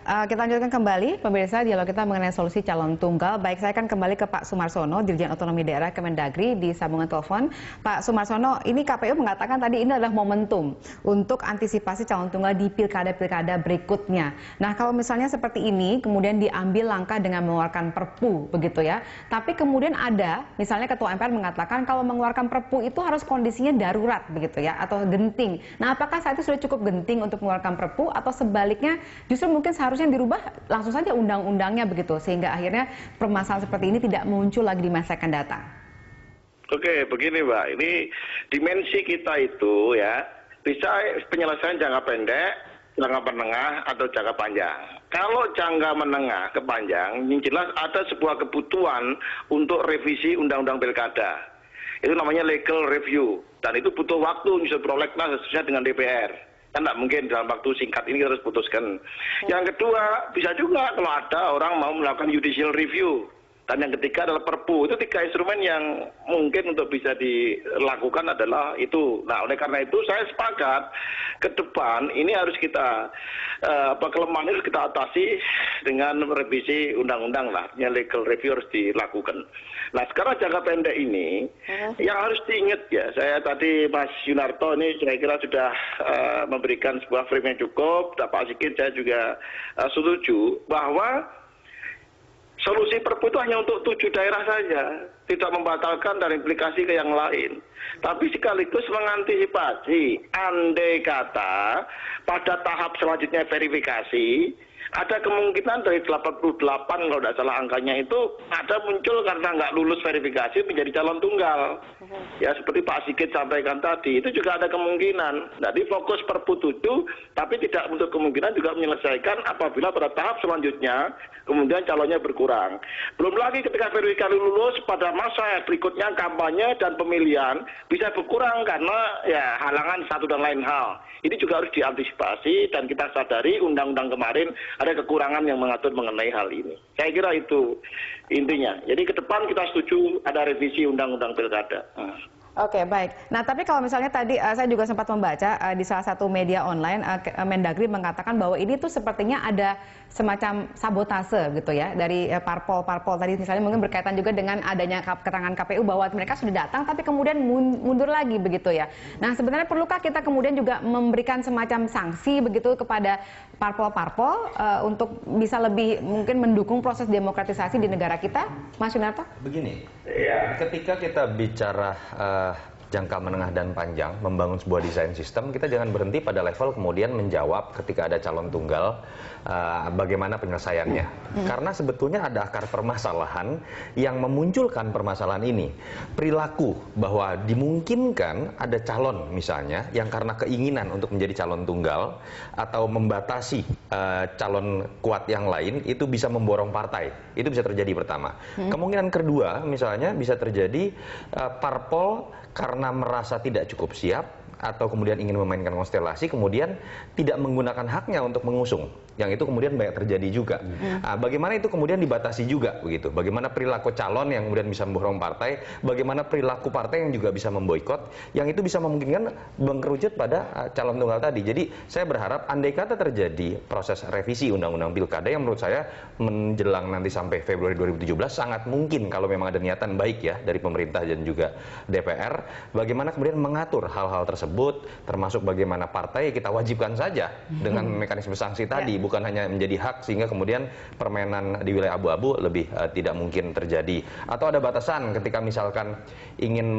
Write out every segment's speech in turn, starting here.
kita lanjutkan kembali pemirsa dialog kita mengenai solusi calon tunggal. Baik, saya akan kembali ke Pak Sumarsono, Dirjen Otonomi Daerah Kemendagri di sambungan telepon. Pak Sumarsono, ini KPU mengatakan tadi ini adalah momentum untuk antisipasi calon tunggal di pilkada-pilkada berikutnya. Nah, kalau misalnya seperti ini kemudian diambil langkah dengan mengeluarkan Perpu begitu ya. Tapi kemudian ada misalnya Ketua MPR mengatakan kalau mengeluarkan Perpu itu harus kondisinya darurat begitu ya atau genting. Nah, apakah saat itu sudah cukup genting untuk mengeluarkan Perpu atau sebaliknya justru mungkin seharusnya dirubah langsung saja undang-undangnya begitu sehingga akhirnya permasalahan seperti ini tidak muncul lagi di masa akan datang? Oke, begini Mbak, ini dimensi kita itu ya bisa penyelesaian jangka pendek, jangka menengah atau jangka panjang. Kalau jangka menengah ke panjang, yang jelas ada sebuah kebutuhan untuk revisi undang-undang pilkada. Itu namanya legal review dan itu butuh waktu nyusun prolegnas sesuai dengan DPR. Kan tidak mungkin dalam waktu singkat ini harus putuskan. Yang kedua, bisa juga kalau ada orang mau melakukan judicial review. Dan yang ketiga adalah Perpu. Itu 3 instrumen yang mungkin untuk bisa dilakukan adalah itu. Nah, oleh karena itu saya sepakat ke depan ini harus kita kelemahan harus kita atasi dengan revisi undang-undang lah. Yang legal review harus dilakukan. Nah, sekarang jangka pendek ini yang harus diingat ya, saya tadi Mas Yunarto ini saya kira sudah memberikan sebuah frame yang cukup, Pak Sigit saya juga setuju bahwa solusi Perpu itu hanya untuk 7 daerah saja, tidak membatalkan dan implikasi ke yang lain. Tapi sekaligus mengantisipasi andai kata pada tahap selanjutnya verifikasi, ada kemungkinan dari 88 kalau tidak salah angkanya itu ada muncul karena nggak lulus verifikasi menjadi calon tunggal. Ya seperti Pak Sigit sampaikan tadi, itu juga ada kemungkinan. Jadi fokus Perpu 7, tapi tidak untuk kemungkinan juga menyelesaikan apabila pada tahap selanjutnya kemudian calonnya berkurang. Belum lagi ketika verifikasi lulus pada masa berikutnya kampanye dan pemilihan bisa berkurang karena ya halangan satu dan lain hal. Ini juga harus diantisipasi dan kita sadari undang-undang kemarin ada kekurangan yang mengatur mengenai hal ini. Saya kira itu intinya. Jadi ke depan kita setuju ada revisi undang-undang pilkada. Oke, baik. Nah, tapi kalau misalnya tadi saya juga sempat membaca di salah satu media online, Mendagri mengatakan bahwa ini tuh sepertinya ada semacam sabotase gitu ya dari parpol-parpol tadi misalnya mungkin berkaitan juga dengan adanya keterangan KPU bahwa mereka sudah datang tapi kemudian mundur lagi begitu ya. Nah, sebenarnya perlukah kita kemudian juga memberikan semacam sanksi begitu kepada parpol-parpol untuk bisa lebih mungkin mendukung proses demokratisasi di negara kita, Mas Yunarto? Begini, ketika kita bicara jangka menengah dan panjang, membangun sebuah desain sistem, kita jangan berhenti pada level kemudian menjawab ketika ada calon tunggal, bagaimana penyelesaiannya. Karena sebetulnya ada akar permasalahan yang memunculkan permasalahan ini. Perilaku bahwa dimungkinkan ada calon misalnya, yang karena keinginan untuk menjadi calon tunggal, atau membatasi calon kuat yang lain, itu bisa memborong partai. Itu bisa terjadi pertama. Kemungkinan kedua, misalnya bisa terjadi parpol karena merasa tidak cukup siap atau kemudian ingin memainkan konstelasi, kemudian tidak menggunakan haknya untuk mengusung. Yang itu kemudian banyak terjadi juga. Bagaimana itu kemudian dibatasi juga begitu? Bagaimana perilaku calon yang kemudian bisa memborong partai? Bagaimana perilaku partai yang juga bisa memboikot? Yang itu bisa memungkinkan mengerucut pada calon tunggal tadi. Jadi saya berharap andai kata terjadi proses revisi undang-undang pilkada yang menurut saya menjelang nanti sampai Februari 2017 sangat mungkin kalau memang ada niatan baik ya dari pemerintah dan juga DPR, bagaimana kemudian mengatur hal-hal tersebut, termasuk bagaimana partai kita wajibkan saja dengan mekanisme sanksi tadi. Bukan hanya menjadi hak sehingga kemudian permainan di wilayah abu-abu lebih tidak mungkin terjadi. Atau ada batasan ketika misalkan ingin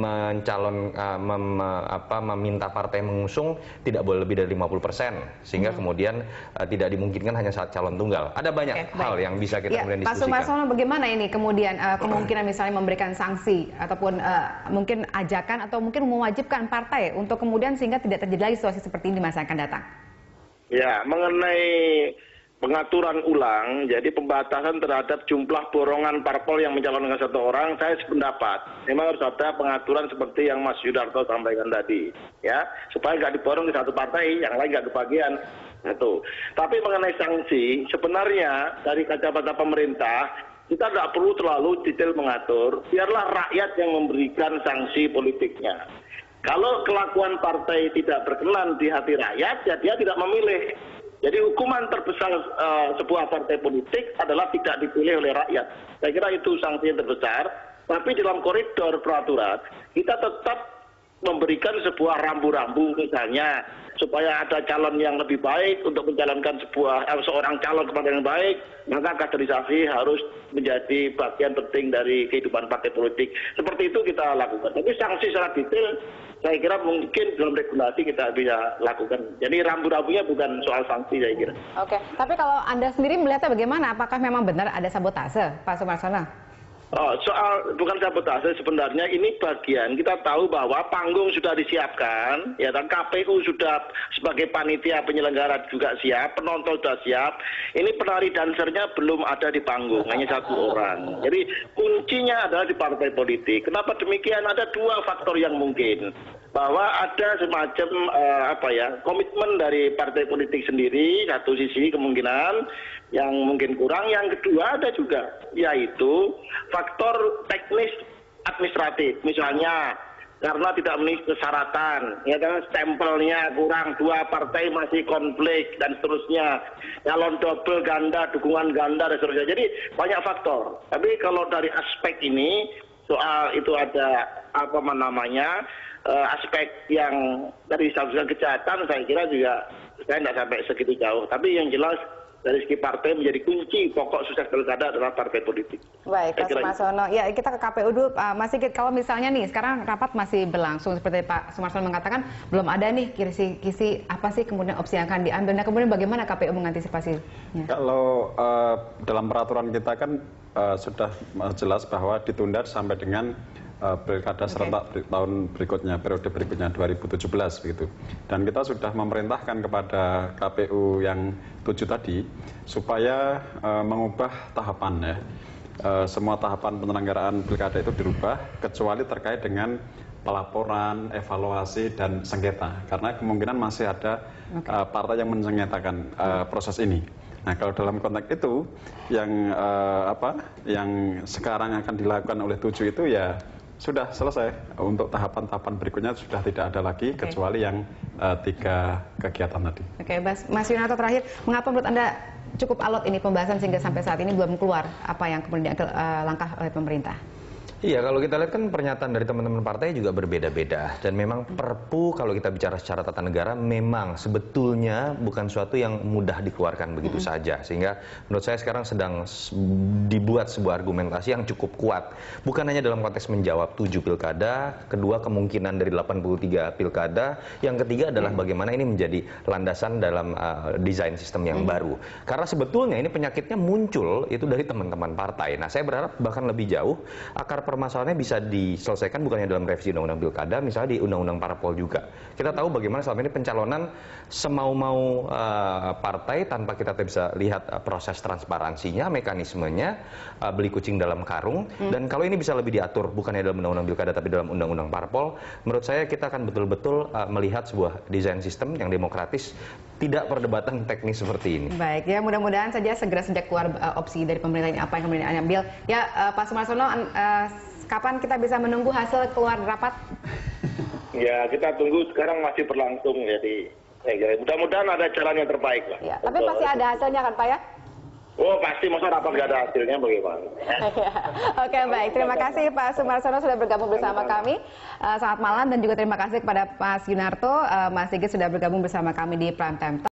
meminta partai mengusung tidak boleh lebih dari 50% sehingga kemudian tidak dimungkinkan hanya saat calon tunggal. Ada banyak hal yang bisa kita kemudian diskusikan. Pak Sumarsono, bagaimana ini kemudian kemungkinan misalnya memberikan sanksi ataupun mungkin ajakan atau mungkin mewajibkan partai untuk kemudian sehingga tidak terjadi lagi situasi seperti ini di masa akan datang? Ya, mengenai pengaturan ulang, jadi pembatasan terhadap jumlah borongan parpol yang mencalonkan satu orang, saya sependapat. Memang harus ada pengaturan seperti yang Mas Yunarto sampaikan tadi, ya, supaya nggak diborong ke satu partai, yang lain nggak kebagian. Itu. Tapi mengenai sanksi, sebenarnya dari kacamata pemerintah, kita tidak perlu terlalu detail mengatur, biarlah rakyat yang memberikan sanksi politiknya. Kalau kelakuan partai tidak berkenan di hati rakyat, ya dia tidak memilih. Jadi hukuman terbesar sebuah partai politik adalah tidak dipilih oleh rakyat. Saya kira itu sanksi yang terbesar. Tapi dalam koridor peraturan kita tetap memberikan sebuah rambu-rambu misalnya supaya ada calon yang lebih baik untuk mencalonkan seorang calon kepada yang baik, maka kaderisasi harus menjadi bagian penting dari kehidupan partai politik. Seperti itu kita lakukan. Tapi sanksi secara detail saya kira mungkin dalam regulasi kita bisa lakukan. Jadi rambu-rambunya bukan soal sanksi saya kira. Oke, tapi kalau Anda sendiri melihatnya bagaimana? Apakah memang benar ada sabotase, Pak Sumarsono? Soal bukan sabotase sebenarnya ini bagian kita tahu bahwa panggung sudah disiapkan, ya dan KPU sudah sebagai panitia penyelenggara juga siap, penonton sudah siap. Ini penari dansernya belum ada di panggung, hanya satu orang. Jadi kuncinya adalah di partai politik. Kenapa demikian? Ada dua faktor yang mungkin. Bahwa ada semacam komitmen dari partai politik sendiri, satu sisi kemungkinan yang mungkin kurang, yang kedua ada juga yaitu faktor teknis administratif, misalnya karena tidak memenuhi persyaratan, ya kan, stempelnya kurang, dua partai masih konflik dan seterusnya, calon double ganda, dukungan ganda dan seterusnya. Jadi banyak faktor. Tapi kalau dari aspek ini soal itu ada aspek yang tadi disampaikan kejahatan, saya kira juga saya tidak sampai segitu jauh. Tapi yang jelas dari segi partai menjadi kunci pokok sukses pilkada adalah partai politik. Baik, Pak Sumarsono. Ya, kita ke KPU dulu. Mas Sigit, kalau misalnya nih, sekarang rapat masih berlangsung, seperti Pak Sumarsono mengatakan, belum ada nih kisi-kisi apa sih kemudian opsi yang akan diambil. Nah, kemudian bagaimana KPU mengantisipasinya? Kalau dalam peraturan kita kan sudah jelas bahwa ditunda sampai dengan pilkada serentak tahun berikutnya, periode berikutnya 2017 begitu. Dan kita sudah memerintahkan kepada KPU yang 7 tadi supaya mengubah tahapan ya. Semua tahapan penyelenggaraan pilkada itu dirubah kecuali terkait dengan pelaporan, evaluasi dan sengketa. Karena kemungkinan masih ada partai yang mensengketakan proses ini. Nah, kalau dalam konteks itu yang yang sekarang akan dilakukan oleh 7 itu ya sudah selesai. Untuk tahapan-tahapan berikutnya sudah tidak ada lagi kecuali yang 3 kegiatan tadi. Oke, Mas Yunarto, terakhir, mengapa menurut Anda cukup alot ini pembahasan sehingga sampai saat ini belum keluar apa yang kemudian langkah oleh pemerintah? Iya, kalau kita lihat kan pernyataan dari teman-teman partai juga berbeda-beda. Dan memang Perpu kalau kita bicara secara tata negara memang sebetulnya bukan suatu yang mudah dikeluarkan begitu saja. Sehingga menurut saya sekarang sedang dibuat sebuah argumentasi yang cukup kuat. Bukan hanya dalam konteks menjawab 7 pilkada, kedua kemungkinan dari 83 pilkada, yang ketiga adalah bagaimana ini menjadi landasan dalam desain sistem yang baru. Karena sebetulnya ini penyakitnya muncul itu dari teman-teman partai. Nah, saya berharap bahkan lebih jauh akar permasalahannya bisa diselesaikan bukannya dalam revisi undang-undang pilkada, misalnya di undang-undang parpol juga. Kita tahu bagaimana selama ini pencalonan semau-mau partai tanpa kita bisa lihat proses transparansinya, mekanismenya, beli kucing dalam karung. Dan kalau ini bisa lebih diatur bukannya dalam undang-undang pilkada tapi dalam undang-undang parpol, menurut saya kita akan betul-betul melihat sebuah desain sistem yang demokratis, tidak perdebatan teknis seperti ini. Baik, ya mudah-mudahan saja segera keluar opsi dari pemerintah ini apa yang kemudian diambil. Ya, Pak Sumarsono, kapan kita bisa menunggu hasil keluar rapat? Ya, kita tunggu, sekarang masih berlangsung, jadi mudah-mudahan ada jalan yang terbaik lah. Ya, tapi pasti ada hasilnya kan Pak ya? Oh pasti, masa rapat nggak ada hasilnya bagaimana? Oke, baik, terima kasih Pak Sumarsono sudah bergabung bersama kami. Selamat malam dan juga terima kasih kepada Mas Yunarto, Mas Sigit sudah bergabung bersama kami di Prime Time.